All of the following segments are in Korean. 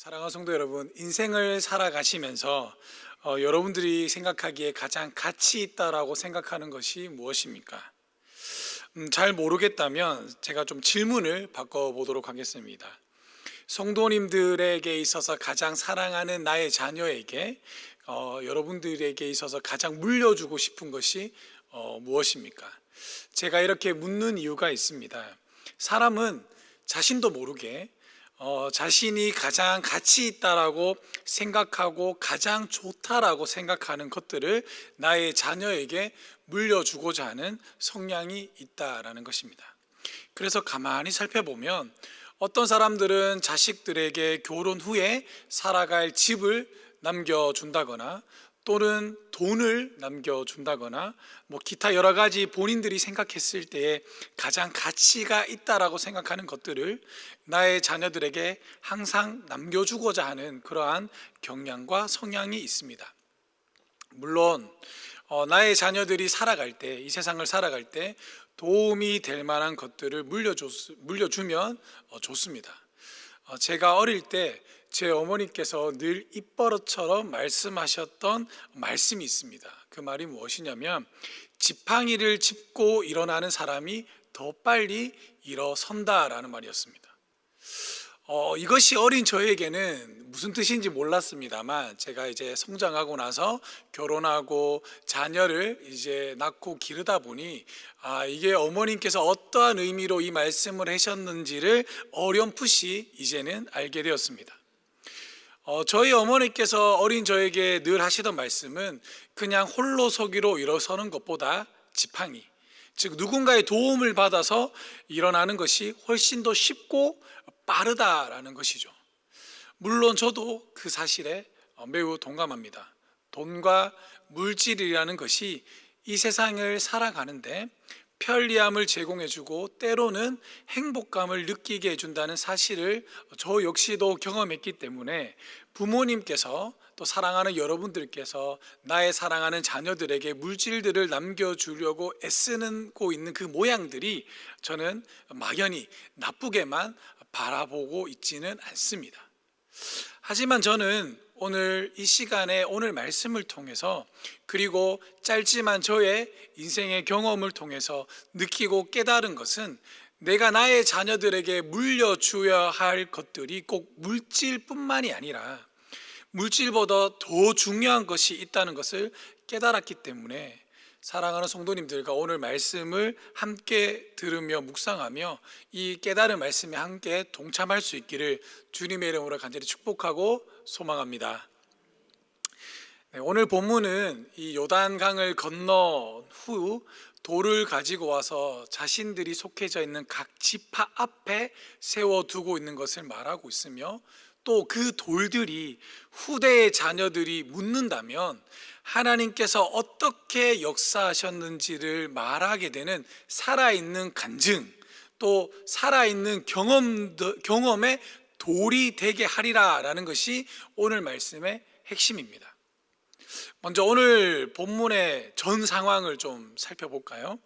사랑하는 성도 여러분, 인생을 살아가시면서 여러분들이 생각하기에 가장 가치 있다라고 생각하는 것이 무엇입니까? 잘 모르겠다면 제가 좀 질문을 바꿔보도록 하겠습니다. 성도님들에게 있어서 가장 사랑하는 나의 자녀에게 여러분들에게 있어서 가장 물려주고 싶은 것이 무엇입니까? 제가 이렇게 묻는 이유가 있습니다. 사람은 자신도 모르게 자신이 가장 가치 있다라고 생각하고 가장 좋다라고 생각하는 것들을 나의 자녀에게 물려주고자 하는 성향이 있다라는 것입니다. 그래서 가만히 살펴보면 어떤 사람들은 자식들에게 결혼 후에 살아갈 집을 남겨준다거나 또는 돈을 남겨준다거나 기타 여러 가지 본인들이 생각했을 때에 가장 가치가 있다라고 생각하는 것들을 나의 자녀들에게 항상 남겨주고자 하는 그러한 경향과 성향이 있습니다. 물론 나의 자녀들이 살아갈 때, 이 세상을 살아갈 때 도움이 될 만한 것들을 물려주면 좋습니다. 제가 어릴 때 제 어머니께서 늘 입버릇처럼 말씀하셨던 말씀이 있습니다. 그 말이 무엇이냐면 지팡이를 짚고 일어나는 사람이 더 빨리 일어선다라는 말이었습니다. 이것이 어린 저에게는 무슨 뜻인지 몰랐습니다만 제가 이제 성장하고 나서 결혼하고 자녀를 이제 낳고 기르다 보니 이게 어머님께서 어떠한 의미로 이 말씀을 하셨는지를 어렴풋이 이제는 알게 되었습니다. 저희 어머니께서 어린 저에게 늘 하시던 말씀은 그냥 홀로 서기로 일어서는 것보다 지팡이, 즉 누군가의 도움을 받아서 일어나는 것이 훨씬 더 쉽고 빠르다라는 것이죠. 물론 저도 그 사실에 매우 동감합니다. 돈과 물질이라는 것이 이 세상을 살아가는데 편리함을 제공해주고 때로는 행복감을 느끼게 해준다는 사실을 저 역시도 경험했기 때문에 부모님께서 또 사랑하는 여러분들께서 나의 사랑하는 자녀들에게 물질들을 남겨주려고 애쓰고 있는 그 모양들이 저는 막연히 나쁘게만 바라보고 있지는 않습니다. 하지만 저는 오늘 이 시간에 오늘 말씀을 통해서 그리고 짧지만 저의 인생의 경험을 통해서 느끼고 깨달은 것은 내가 나의 자녀들에게 물려줘야 할 것들이 꼭 물질뿐만이 아니라 물질보다 더 중요한 것이 있다는 것을 깨달았기 때문에 사랑하는 성도님들과 오늘 말씀을 함께 들으며 묵상하며 이 깨달은 말씀에 함께 동참할 수 있기를 주님의 이름으로 간절히 축복하고 소망합니다. 오늘 본문은 이 요단강을 건너 후 돌을 가지고 와서 자신들이 속해져 있는 각 지파 앞에 세워두고 있는 것을 말하고 있으며 또 그 돌들이 후대의 자녀들이 묻는다면 하나님께서 어떻게 역사하셨는지를 말하게 되는 살아있는 간증, 또 살아있는 경험의 돌이 되게 하리라라는 것이 오늘 말씀의 핵심입니다. 먼저 오늘 본문의 전 상황을 좀 살펴볼까요?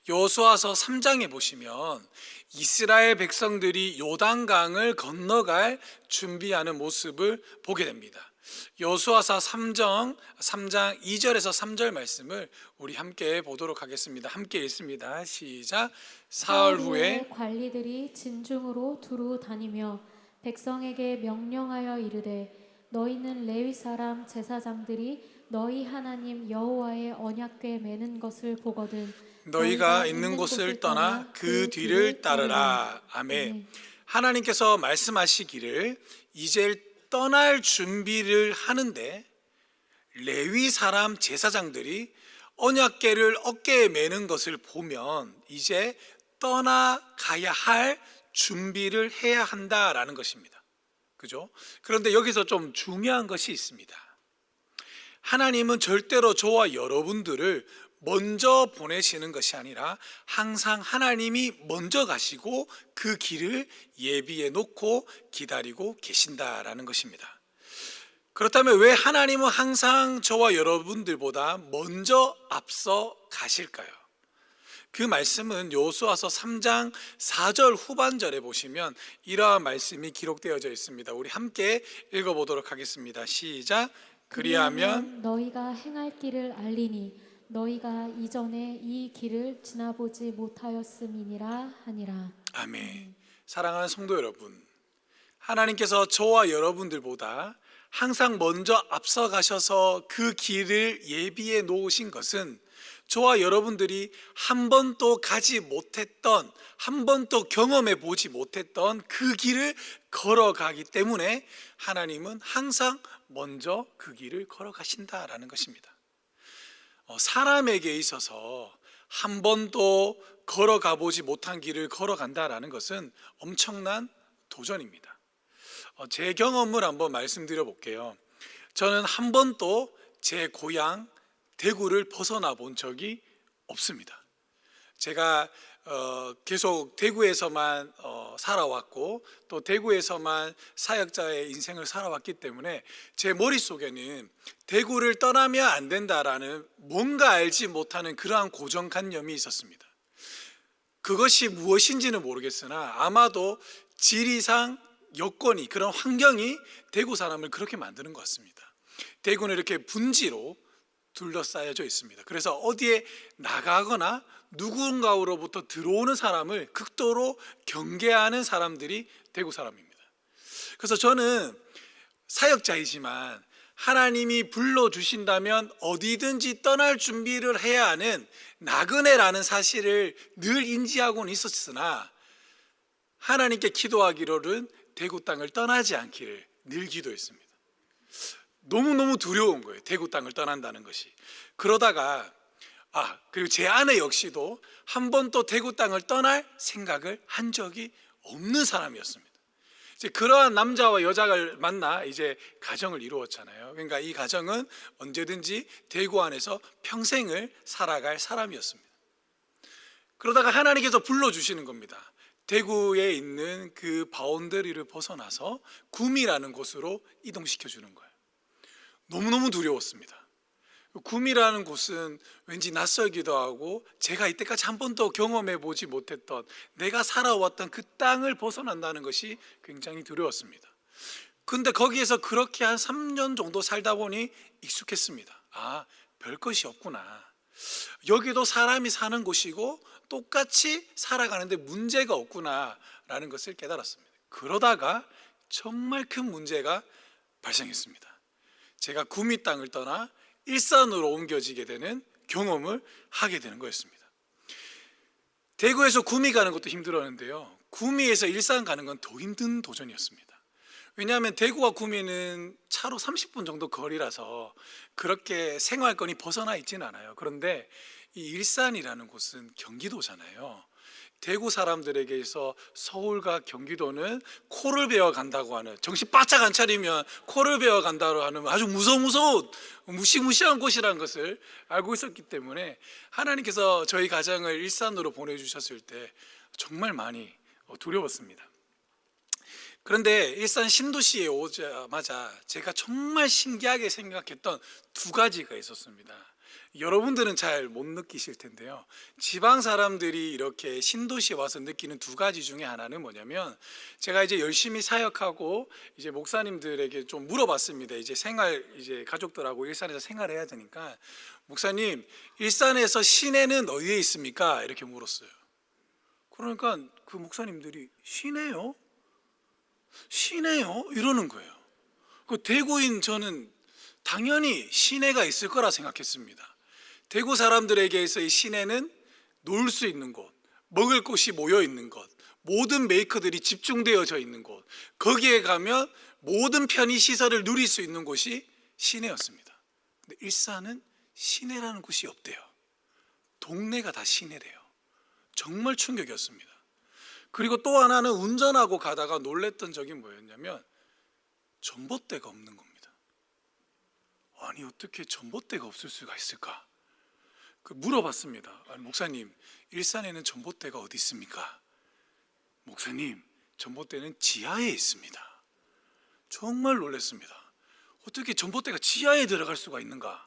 여호수아서 3장에 보시면 이스라엘 백성들이 요단강을 건너갈 준비하는 모습을 보게 됩니다. 여호수아서 3장 2절에서 3절 말씀을 우리 함께 보도록 하겠습니다. 함께 읽습니다. 시작. 사흘 후에 관리들이 진중으로 두루 다니며 백성에게 명령하여 이르되 너희는 레위 사람 제사장들이 너희 하나님 여호와의 언약궤 매는 것을 보거든 너희가 있는 곳을 떠나 그 뒤를 따르라. 아멘. 하나님께서 말씀하시기를 이제 떠날 준비를 하는데 레위 사람 제사장들이 언약궤를 어깨에 매는 것을 보면 이제 떠나가야 할 준비를 해야 한다라는 것입니다. 그죠? 그런데 여기서 좀 중요한 것이 있습니다. 하나님은 절대로 저와 여러분들을 먼저 보내시는 것이 아니라 항상 하나님이 먼저 가시고 그 길을 예비해 놓고 기다리고 계신다라는 것입니다. 그렇다면 왜 하나님은 항상 저와 여러분들보다 먼저 앞서 가실까요? 그 말씀은 여호수아서 3장 4절 후반절에 보시면 이러한 말씀이 기록되어져 있습니다. 우리 함께 읽어보도록 하겠습니다. 시작. 그리하면 너희가 행할 길을 알리니 너희가 이전에 이 길을 지나보지 못하였음이니라 하니라. 아멘. 사랑하는 성도 여러분, 하나님께서 저와 여러분들보다 항상 먼저 앞서가셔서 그 길을 예비해 놓으신 것은 저와 여러분들이 한 번도 가지 못했던, 한 번도 경험해 보지 못했던 그 길을 걸어가기 때문에 하나님은 항상 먼저 그 길을 걸어가신다라는 것입니다. 사람에게 있어서 한 번도 걸어가 보지 못한 길을 걸어간다라는 것은 엄청난 도전입니다. 제 경험을 한번 말씀드려 볼게요. 저는 한 번도 제 고향 대구를 벗어나 본 적이 없습니다. 제가 계속 대구에서만 살아왔고 또 대구에서만 사역자의 인생을 살아왔기 때문에 제 머릿속에는 대구를 떠나면 안 된다라는 뭔가 알지 못하는 그러한 고정관념이 있었습니다. 그것이 무엇인지는 모르겠으나 아마도 지리상 여건이, 그런 환경이 대구 사람을 그렇게 만드는 것 같습니다. 대구는 이렇게 분지로 둘러싸여져 있습니다. 그래서 어디에 나가거나 누군가로부터 들어오는 사람을 극도로 경계하는 사람들이 대구 사람입니다. 그래서 저는 사역자이지만 하나님이 불러주신다면 어디든지 떠날 준비를 해야 하는 나그네라는 사실을 늘 인지하고는 있었으나 하나님께 기도하기로는 대구 땅을 떠나지 않기를 늘 기도했습니다. 너무너무 두려운 거예요, 대구 땅을 떠난다는 것이. 그러다가 그리고 제 아내 역시도 한 번도 대구 땅을 떠날 생각을 한 적이 없는 사람이었습니다. 이제 그러한 남자와 여자를 만나 이제 가정을 이루었잖아요. 그러니까 이 가정은 언제든지 대구 안에서 평생을 살아갈 사람이었습니다. 그러다가 하나님께서 불러주시는 겁니다. 대구에 있는 그 바운더리를 벗어나서 구미라는 곳으로 이동시켜 주는 거예요. 너무너무 두려웠습니다. 구미라는 곳은 왠지 낯설기도 하고 제가 이때까지 한 번도 경험해 보지 못했던, 내가 살아왔던 그 땅을 벗어난다는 것이 굉장히 두려웠습니다. 근데 거기에서 그렇게 한 3년 정도 살다 보니 익숙했습니다. 별것이 없구나. 여기도 사람이 사는 곳이고 똑같이 살아가는데 문제가 없구나라는 것을 깨달았습니다. 그러다가 정말 큰 문제가 발생했습니다. 제가 구미 땅을 떠나 일산으로 옮겨지게 되는 경험을 하게 되는 거였습니다. 대구에서 구미 가는 것도 힘들었는데요, 구미에서 일산 가는 건 더 힘든 도전이었습니다. 왜냐하면 대구와 구미는 차로 30분 정도 거리라서 그렇게 생활권이 벗어나 있지는 않아요. 그런데 이 일산이라는 곳은 경기도잖아요. 대구 사람들에게서 서울과 경기도는 코를 베어 간다고 하는, 정신 바짝 안 차리면 코를 베어 간다고 하는 아주 무서운 무시무시한 곳이라는 것을 알고 있었기 때문에 하나님께서 저희 가정을 일산으로 보내주셨을 때 정말 많이 두려웠습니다. 그런데 일산 신도시에 오자마자 제가 정말 신기하게 생각했던 두 가지가 있었습니다. 여러분들은 잘 못 느끼실 텐데요, 지방 사람들이 이렇게 신도시에 와서 느끼는 두 가지 중에 하나는 뭐냐면, 제가 이제 열심히 사역하고 이제 목사님들에게 좀 물어봤습니다. 이제 가족들하고 일산에서 생활해야 되니까, 목사님, 일산에서 시내는 어디에 있습니까? 이렇게 물었어요. 그러니까 그 목사님들이 시내요? 이러는 거예요. 그 대구인 저는 당연히 시내가 있을 거라 생각했습니다. 대구 사람들에게서 이 시내는 놀 수 있는 곳, 먹을 곳이 모여 있는 곳, 모든 메이커들이 집중되어져 있는 곳, 거기에 가면 모든 편의 시설을 누릴 수 있는 곳이 시내였습니다. 근데 일산은 시내라는 곳이 없대요. 동네가 다 시내래요. 정말 충격이었습니다. 그리고 또 하나는 운전하고 가다가 놀랬던 적이 뭐였냐면 전봇대가 없는 겁니다. 아니, 어떻게 전봇대가 없을 수가 있을까? 물어봤습니다. 목사님, 일산에는 전봇대가 어디 있습니까? 목사님, 전봇대는 지하에 있습니다. 정말 놀랐습니다. 어떻게 전봇대가 지하에 들어갈 수가 있는가?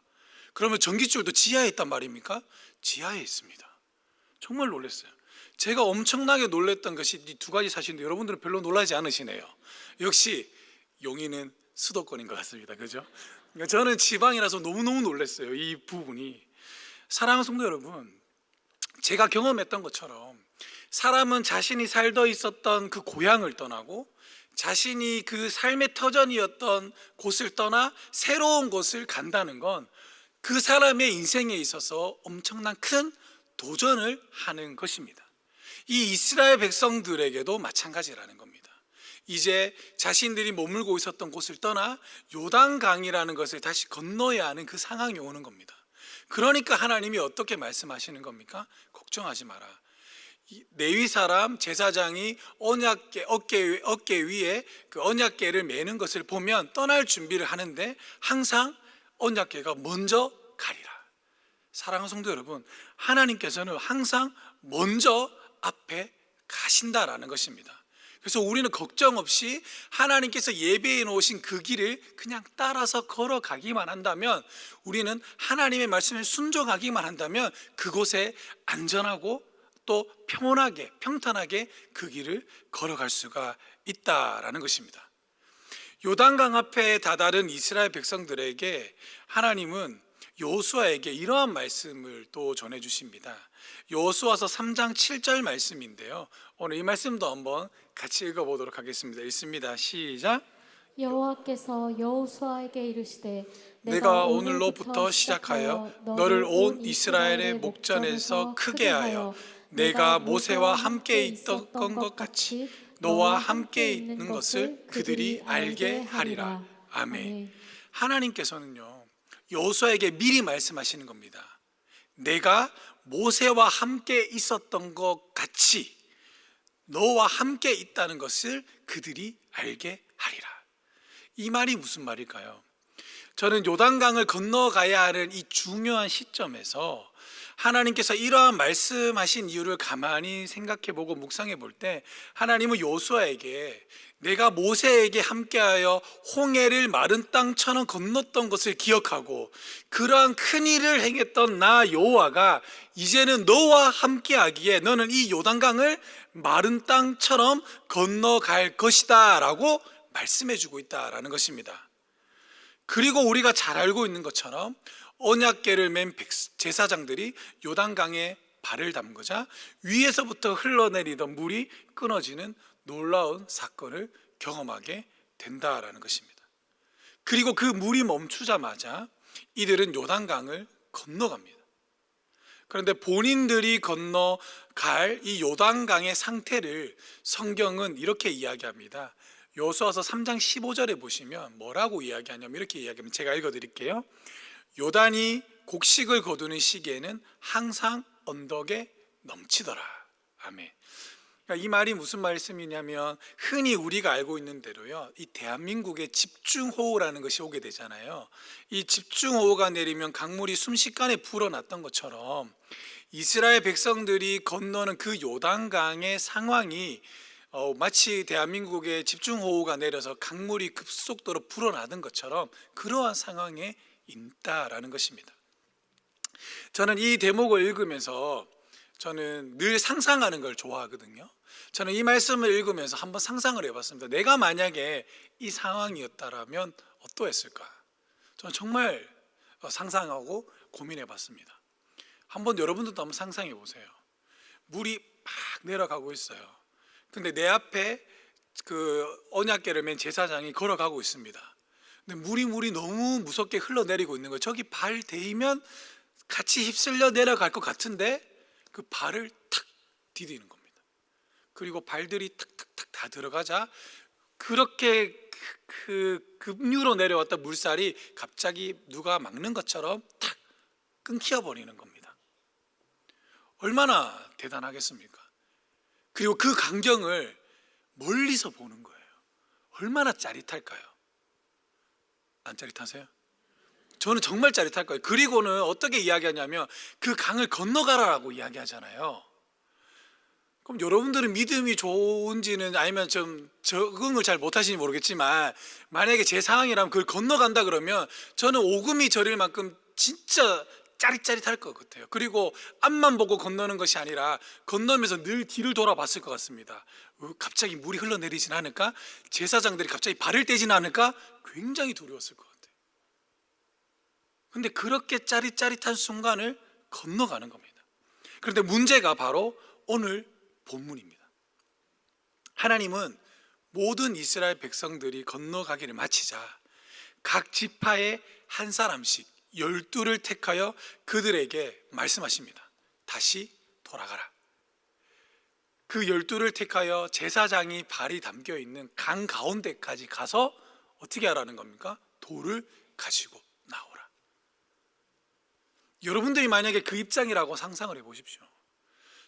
그러면 전기줄도 지하에 있단 말입니까? 지하에 있습니다. 정말 놀랐어요. 제가 엄청나게 놀랬던 것이 이 두 가지 사실인데 여러분들은 별로 놀라지 않으시네요. 역시 용인은 수도권인 것 같습니다. 그죠? 그러니까 저는 지방이라서 너무너무 놀랐어요. 이 부분이. 사랑하는 성도 여러분, 제가 경험했던 것처럼 사람은 자신이 살던 있었던 그 고향을 떠나고 자신이 그 삶의 터전이었던 곳을 떠나 새로운 곳을 간다는 건 그 사람의 인생에 있어서 엄청난 큰 도전을 하는 것입니다. 이 이스라엘 백성들에게도 마찬가지라는 겁니다. 이제 자신들이 머물고 있었던 곳을 떠나 요단강이라는 것을 다시 건너야 하는 그 상황이 오는 겁니다. 그러니까 하나님이 어떻게 말씀하시는 겁니까? 걱정하지 마라. 레위 사람 제사장이 언약궤 어깨 위에 그 언약궤를 매는 것을 보면 떠날 준비를 하는데 항상 언약궤가 먼저 가리라. 사랑하는 성도 여러분, 하나님께서는 항상 먼저 앞에 가신다라는 것입니다. 그래서 우리는 걱정 없이 하나님께서 예배해 놓으신 그 길을 그냥 따라서 걸어가기만 한다면, 우리는 하나님의 말씀에 순종하기만 한다면 그곳에 안전하고 또 평온하게 평탄하게 그 길을 걸어갈 수가 있다라는 것입니다. 요단강 앞에 다다른 이스라엘 백성들에게 하나님은 여호수아에게 이러한 말씀을 또 전해 주십니다. 여호수아서 3장 7절 말씀인데요, 오늘 이 말씀도 한번 같이 읽어보도록 하겠습니다. 읽습니다. 시작. 여호와께서 여호수아에게 이르시되 내가 오늘로부터 시작하여 너를 온 이스라엘의 목전에서 크게 하여 내가 모세와 함께 있던 것 같이 너와 함께 있는 것을 그들이 알게 하리라. 아멘. 하나님께서는요, 여호수아에게 미리 말씀하시는 겁니다. 내가 모세와 함께 있었던 것 같이 너와 함께 있다는 것을 그들이 알게 하리라. 이 말이 무슨 말일까요? 저는 요단강을 건너가야 하는 이 중요한 시점에서 하나님께서 이러한 말씀하신 이유를 가만히 생각해보고 묵상해 볼 때, 하나님은 여호수아에게 내가 모세에게 함께하여 홍해를 마른 땅처럼 건넜던 것을 기억하고 그러한 큰 일을 행했던 나 여호와가 이제는 너와 함께하기에 너는 이 요단강을 마른 땅처럼 건너갈 것이다 라고 말씀해 주고 있다라는 것입니다. 그리고 우리가 잘 알고 있는 것처럼 언약궤를 맨 제사장들이 요단강에 발을 담그자 위에서부터 흘러내리던 물이 끊어지는 놀라운 사건을 경험하게 된다라는 것입니다. 그리고 그 물이 멈추자마자 이들은 요단강을 건너갑니다. 그런데 본인들이 건너갈 이 요단강의 상태를 성경은 이렇게 이야기합니다. 여호수아서 3장 15절에 보시면 뭐라고 이야기하냐면 이렇게 이야기합니다. 제가 읽어드릴게요. 요단이 곡식을 거두는 시기에는 항상 언덕에 넘치더라. 아멘. 그러니까 이 말이 무슨 말씀이냐면, 흔히 우리가 알고 있는 대로요, 이 대한민국에 집중호우라는 것이 오게 되잖아요. 이 집중호우가 내리면 강물이 순식간에 불어났던 것처럼 이스라엘 백성들이 건너는 그 요단강의 상황이 마치 대한민국에 집중호우가 내려서 강물이 급속도로 불어나던 것처럼 그러한 상황에 있다라는 것입니다. 저는 이 대목을 읽으면서 저는 늘 상상하는 걸 좋아하거든요. 저는 이 말씀을 읽으면서 한번 상상을 해봤습니다. 내가 만약에 이 상황이었다면 어떠했을까? 저는 정말 상상하고 고민해봤습니다. 한번 여러분들도 한번 상상해 보세요. 물이 막 내려가고 있어요. 근데 내 앞에 그 언약궤를 맨 제사장이 걸어가고 있습니다. 근데 물이 너무 무섭게 흘러내리고 있는 거예요. 저기 발 대이면 같이 휩쓸려 내려갈 것 같은데 그 발을 탁 디디는 겁니다. 그리고 발들이 탁탁탁 다 들어가자 그렇게 그 급류로 내려왔던 물살이 갑자기 누가 막는 것처럼 탁 끊겨버리는 겁니다. 얼마나 대단하겠습니까? 그리고 그 광경을 멀리서 보는 거예요. 얼마나 짜릿할까요? 안 짜릿하세요? 저는 정말 짜릿할 거예요. 그리고는 어떻게 이야기하냐면 그 강을 건너가라라고 이야기하잖아요. 그럼 여러분들은 믿음이 좋은지는 아니면 좀 적응을 잘 못하시는지 모르겠지만, 만약에 제 상황이라면 그걸 건너간다 그러면 저는 오금이 저릴 만큼 진짜 짜릿짜릿할 것 같아요. 그리고 앞만 보고 건너는 것이 아니라 건너면서 늘 뒤를 돌아봤을 것 같습니다. 갑자기 물이 흘러내리진 않을까? 제사장들이 갑자기 발을 떼지는 않을까? 굉장히 두려웠을 것 같아요. 근데 그렇게 짜릿짜릿한 순간을 건너가는 겁니다. 그런데 문제가 바로 오늘 본문입니다. 하나님은 모든 이스라엘 백성들이 건너가기를 마치자 각 지파의 한 사람씩 12를 택하여 그들에게 말씀하십니다. 다시 돌아가라. 그 12를 택하여 제사장이 발이 담겨 있는 강 가운데까지 가서 어떻게 하라는 겁니까? 돌을 가지고 나오라. 여러분들이 만약에 그 입장이라고 상상을 해보십시오.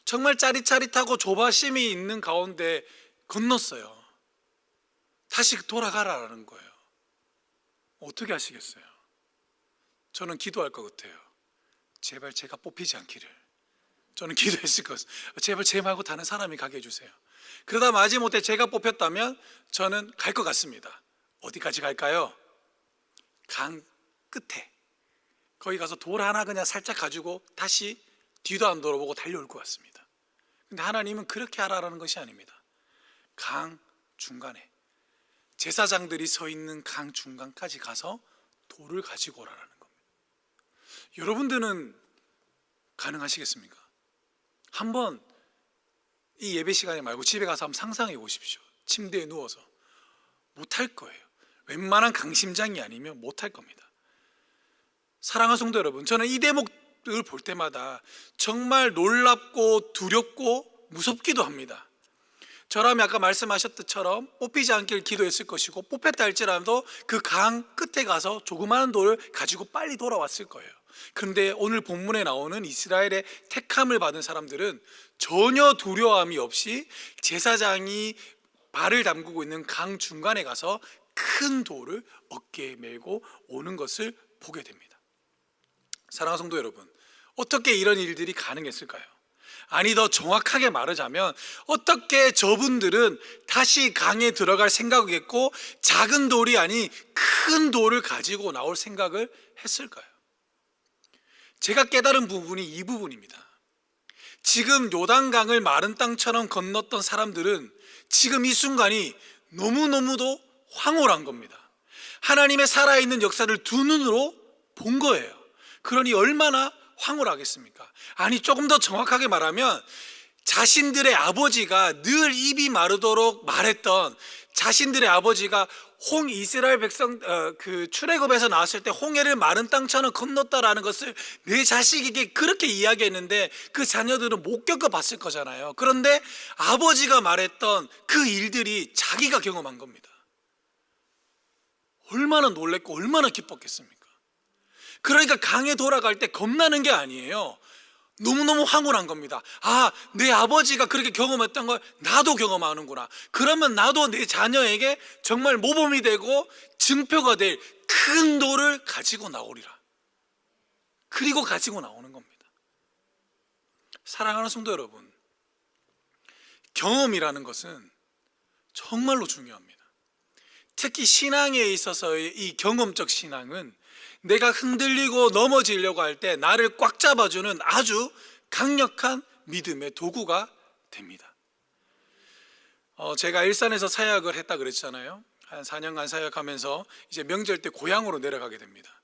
정말 짜릿짜릿하고 조바심이 있는 가운데 건넜어요. 다시 돌아가라는 거예요. 어떻게 하시겠어요? 저는 기도할 것 같아요. 제발 제가 뽑히지 않기를. 저는 기도했을 것 같아요. 제발 제 말고 다른 사람이 가게 해주세요. 그러다 마지못해 제가 뽑혔다면 저는 갈 것 같습니다. 어디까지 갈까요? 강 끝에. 거기 가서 돌 하나 그냥 살짝 가지고 다시 뒤도 안 돌아보고 달려올 것 같습니다. 근데 하나님은 그렇게 하라는 것이 아닙니다. 강 중간에, 제사장들이 서 있는 강 중간까지 가서 돌을 가지고 오라는 겁니다. 여러분들은 가능하시겠습니까? 한번 이 예배 시간에 말고 집에 가서 한번 상상해 보십시오. 침대에 누워서. 못할 거예요. 웬만한 강심장이 아니면 못할 겁니다. 사랑하는 성도 여러분, 저는 이 대목을 볼 때마다 정말 놀랍고 두렵고 무섭기도 합니다. 저라면 아까 말씀하셨듯처럼 뽑히지 않길 기도했을 것이고, 뽑혔다 할지라도 그 강 끝에 가서 조그마한 돌을 가지고 빨리 돌아왔을 거예요. 그런데 오늘 본문에 나오는 이스라엘의 택함을 받은 사람들은 전혀 두려움이 없이 제사장이 발을 담그고 있는 강 중간에 가서 큰 돌을 어깨에 메고 오는 것을 보게 됩니다. 사랑하는 성도 여러분, 어떻게 이런 일들이 가능했을까요? 아니, 더 정확하게 말하자면 어떻게 저분들은 다시 강에 들어갈 생각이겠고 작은 돌이 아닌 큰 돌을 가지고 나올 생각을 했을까요? 제가 깨달은 부분이 이 부분입니다. 지금 요단강을 마른 땅처럼 건넜던 사람들은 지금 이 순간이 너무너무도 황홀한 겁니다. 하나님의 살아있는 역사를 두 눈으로 본 거예요. 그러니 얼마나 황홀하겠습니까? 아니, 조금 더 정확하게 말하면 자신들의 아버지가 늘 입이 마르도록 말했던, 자신들의 아버지가 이스라엘 백성 그 출애굽에서 나왔을 때 홍해를 마른 땅처럼 건넜다라는 것을 내 자식에게 그렇게 이야기했는데 그 자녀들은 못 겪어봤을 거잖아요. 그런데 아버지가 말했던 그 일들이 자기가 경험한 겁니다. 얼마나 놀랬고 얼마나 기뻤겠습니까? 그러니까 강에 돌아갈 때 겁나는 게 아니에요. 너무너무 황홀한 겁니다. 아, 내 아버지가 그렇게 경험했던 걸 나도 경험하는구나. 그러면 나도 내 자녀에게 정말 모범이 되고 증표가 될 큰 돌을 가지고 나오리라. 그리고 가지고 나오는 겁니다. 사랑하는 성도 여러분, 경험이라는 것은 정말로 중요합니다. 특히 신앙에 있어서의 이 경험적 신앙은 내가 흔들리고 넘어지려고 할 때 나를 꽉 잡아주는 아주 강력한 믿음의 도구가 됩니다. 제가 일산에서 사역을 했다 그랬잖아요. 한 4년간 사역하면서 이제 명절 때 고향으로 내려가게 됩니다.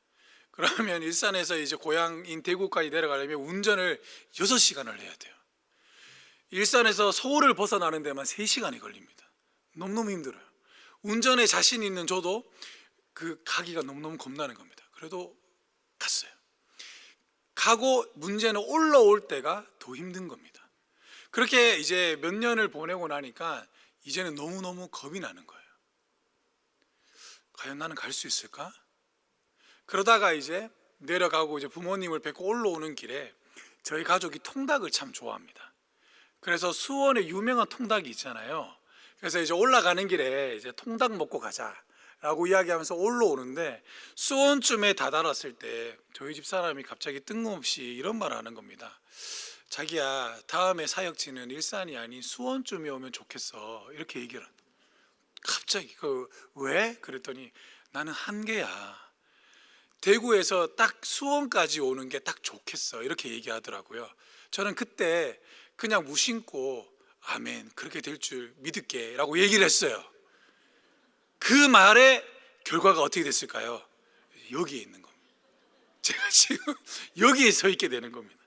그러면 일산에서 이제 고향인 대구까지 내려가려면 운전을 6시간을 해야 돼요. 일산에서 서울을 벗어나는 데만 3시간이 걸립니다. 너무너무 힘들어요. 운전에 자신 있는 저도 그 가기가 너무너무 겁나는 겁니다. 그래도 갔어요. 가고 문제는 올라올 때가 더 힘든 겁니다. 그렇게 이제 몇 년을 보내고 나니까 이제는 너무너무 겁이 나는 거예요. 과연 나는 갈 수 있을까? 그러다가 이제 내려가고 이제 부모님을 뵙고 올라오는 길에 저희 가족이 통닭을 참 좋아합니다. 그래서 수원에 유명한 통닭이 있잖아요. 그래서 이제 올라가는 길에 이제 통닭 먹고 가자 라고 이야기하면서 올라오는데 수원쯤에 다다랐을 때 저희 집 사람이 갑자기 뜬금없이 이런 말을 하는 겁니다. 자기야, 다음에 사역지는 일산이 아닌 수원쯤에 오면 좋겠어. 이렇게 얘기를 한다. 갑자기 왜? 그랬더니 나는 한계야. 대구에서 딱 수원까지 오는 게 딱 좋겠어, 이렇게 얘기하더라고요. 저는 그때 그냥 무심코 아멘, 그렇게 될 줄 믿을게 라고 얘기를 했어요. 그 말의 결과가 어떻게 됐을까요? 여기에 있는 겁니다. 제가 지금 여기에 서 있게 되는 겁니다.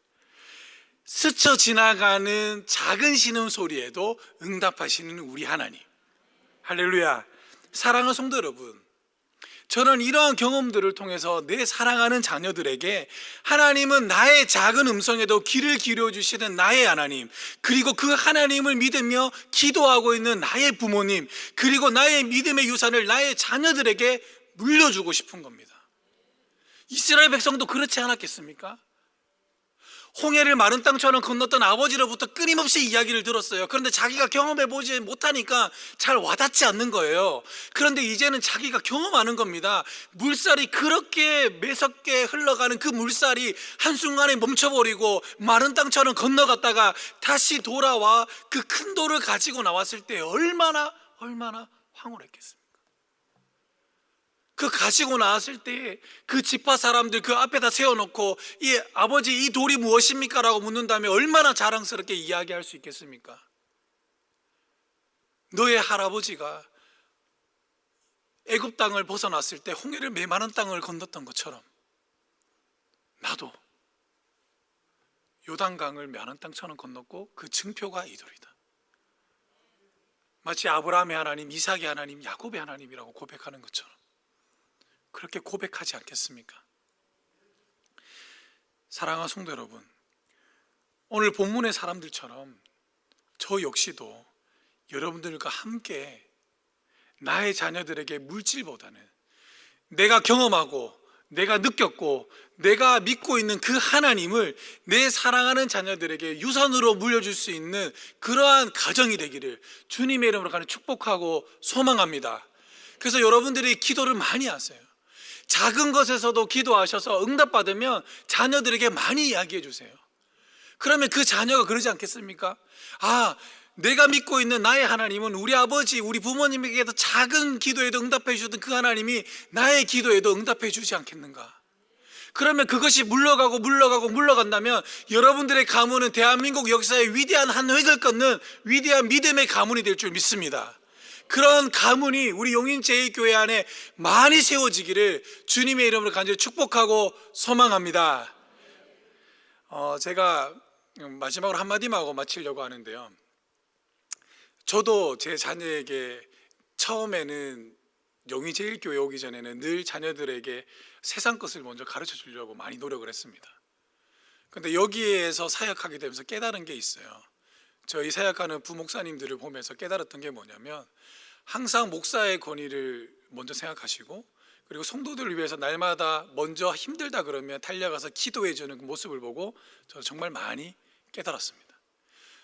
스쳐 지나가는 작은 신음소리에도 응답하시는 우리 하나님, 할렐루야. 사랑하는 성도 여러분, 저는 이러한 경험들을 통해서 내 사랑하는 자녀들에게 하나님은 나의 작은 음성에도 귀를 기울여주시는 나의 하나님, 그리고 그 하나님을 믿으며 기도하고 있는 나의 부모님, 그리고 나의 믿음의 유산을 나의 자녀들에게 물려주고 싶은 겁니다. 이스라엘 백성도 그렇지 않았겠습니까? 홍해를 마른 땅처럼 건넜던 아버지로부터 끊임없이 이야기를 들었어요. 그런데 자기가 경험해보지 못하니까 잘 와닿지 않는 거예요. 그런데 이제는 자기가 경험하는 겁니다. 물살이 그렇게 매섭게 흘러가는 그 물살이 한순간에 멈춰버리고 마른 땅처럼 건너갔다가 다시 돌아와 그 큰 돌을 가지고 나왔을 때 얼마나 황홀했겠습니까? 그 가지고 나왔을 때 그 지파 사람들 그 앞에다 세워놓고 이 아버지, 이 돌이 무엇입니까? 라고 묻는다면 얼마나 자랑스럽게 이야기할 수 있겠습니까? 너의 할아버지가 애굽 땅을 벗어났을 때 홍해를 메마른 땅을 건넜던 것처럼 나도 요단강을 메마른 땅처럼 건넜고 그 증표가 이 돌이다. 마치 아브라함의 하나님, 이삭의 하나님, 야곱의 하나님이라고 고백하는 것처럼 그렇게 고백하지 않겠습니까? 사랑하는 성도 여러분, 오늘 본문의 사람들처럼 저 역시도 여러분들과 함께 나의 자녀들에게 물질보다는 내가 경험하고 내가 느꼈고 내가 믿고 있는 그 하나님을 내 사랑하는 자녀들에게 유산으로 물려줄 수 있는 그러한 가정이 되기를 주님의 이름으로 간절히 축복하고 소망합니다. 그래서 여러분들이 기도를 많이 하세요. 작은 것에서도 기도하셔서 응답받으면 자녀들에게 많이 이야기해 주세요. 그러면 그 자녀가 그러지 않겠습니까? 아, 내가 믿고 있는 나의 하나님은 우리 아버지, 우리 부모님에게도 작은 기도에도 응답해 주던 그 하나님이 나의 기도에도 응답해 주지 않겠는가? 그러면 그것이 물러간다면 여러분들의 가문은 대한민국 역사의 위대한 한 획을 걷는 위대한 믿음의 가문이 될 줄 믿습니다. 그런 가문이 우리 용인제일교회 안에 많이 세워지기를 주님의 이름으로 간절히 축복하고 소망합니다. 제가 마지막으로 한마디만 하고 마치려고 하는데요. 저도 제 자녀에게 처음에는 용인제일교회 오기 전에는 늘 자녀들에게 세상 것을 먼저 가르쳐 주려고 많이 노력을 했습니다. 그런데 여기에서 사역하게 되면서 깨달은 게 있어요. 저희 사역하는 부목사님들을 보면서 깨달았던 게 뭐냐면 항상 목사의 권위를 먼저 생각하시고 그리고 성도들을 위해서 날마다 먼저 힘들다 그러면 달려가서 기도해 주는 그 모습을 보고 저는 정말 많이 깨달았습니다.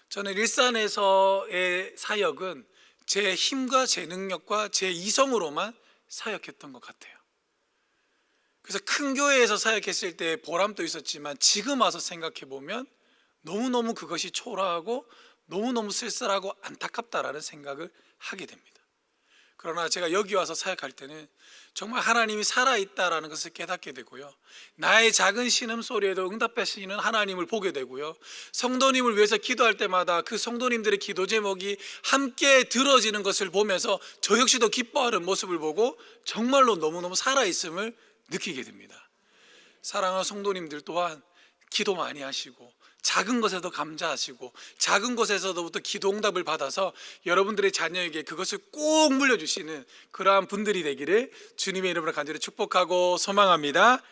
저는 일산에서의 사역은 제 힘과 제 능력과 제 이성으로만 사역했던 것 같아요. 그래서 큰 교회에서 사역했을 때 보람도 있었지만 지금 와서 생각해 보면 너무너무 그것이 초라하고 너무너무 쓸쓸하고 안타깝다라는 생각을 하게 됩니다. 그러나 제가 여기 와서 사역할 때는 정말 하나님이 살아있다라는 것을 깨닫게 되고요, 나의 작은 신음소리에도 응답하시는 하나님을 보게 되고요, 성도님을 위해서 기도할 때마다 그 성도님들의 기도 제목이 함께 들어지는 것을 보면서 저 역시도 기뻐하는 모습을 보고 정말로 너무너무 살아있음을 느끼게 됩니다. 사랑하는 성도님들 또한 기도 많이 하시고 작은 것에도 감사하시고 작은 것에서부터 기도 응답을 받아서 여러분들의 자녀에게 그것을 꼭 물려주시는 그러한 분들이 되기를 주님의 이름으로 간절히 축복하고 소망합니다.